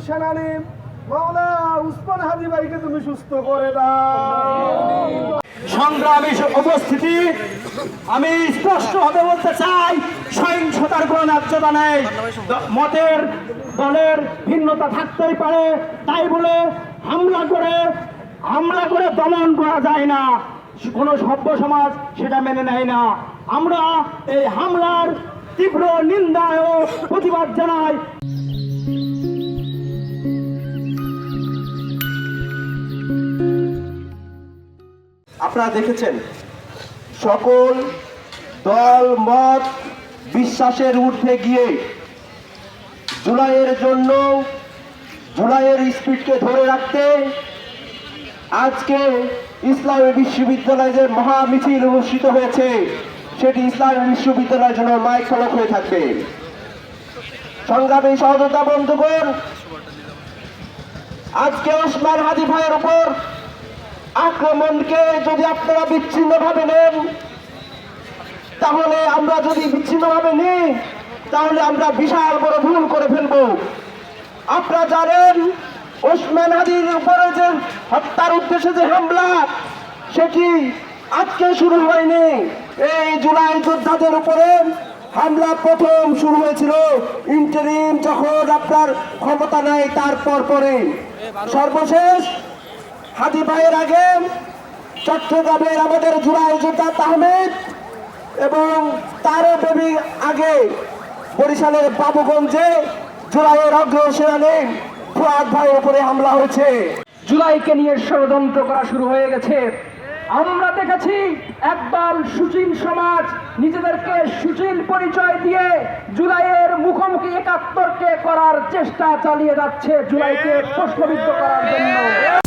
সেনানী মাওলানা উসমান হাদি ভাইকে তুমি সুস্থ করে দাও। সংগ্রামী উপস্থিতি, আমি স্পষ্টভাবে বলতে চাই, সহিংসতার কোনো ন্যায্যতা নেই। মতের দলের ভিন্নতা থাকতেই পারে, তাই বলে হামলা করে দমন করা যায় না। কোনো সভ্য সমাজ সেটা মেনে নেয় না। আমরা এই হামলার তীব্র নিন্দা ও প্রতিবাদ জানাই। আপনারা দেখেছেন সকল দল মত বিশ্বাসের ঊর্ধ্বে গিয়ে জুলাইয়ের স্পিডকে ধরে রাখতে আজকে ইসলামী বিশ্ববিদ্যালয়ে যে মহা মিছিল অনুষ্ঠিত হয়েছে, সেটি ইসলামী বিশ্ববিদ্যালয়ের জন্য মাইল ফলক হয়ে থাকবে। সংগ্রামী সহযোদ্ধা বন্ধুগণ, আজকে ওসমান হাদি ভাইয়ের উপর আক্রমণকে যদি আপনারা বিচ্ছিন্নভাবে নেন, তাহলে আমরা বিশাল বড় ভুল করে ফেলব। আপনারা জানেন ওসমান হাদির উপরে যে হত্যার উদ্দেশ্যে যে হামলা, সেটি আজকে শুরু হয়নি। এই জুলাই যোদ্ধাদের উপরে হামলা প্রথম শুরু হয়েছিল ইন্টারিম যখন আপনার ক্ষমতা নাই, তারপর পরে সর্বশেষ হাদি ভাইয়ের আগে চট্টগ্রামের আমাদের জুলাই যোদ্ধা আহমেদ এবং তারও বেবি আগে বরিশালের বাবুগঞ্জে জুলাইয়ের অগ্রসেনানী ফুয়াদ ভাইয়ের উপরে হামলা হয়েছে। জুলাইকে নিয়ে ষড়যন্ত্র করা শুরু হয়ে গেছে। আমরা দেখেছি একদল সুশীল সমাজ নিজেদেরকে সুশীল পরিচয় দিয়ে জুলাইয়ের মুখোমুখি একাত্তরকে করার চেষ্টা চালিয়ে যাচ্ছে, জুলাইকে প্রশ্নবিদ্ধ করার জন্য।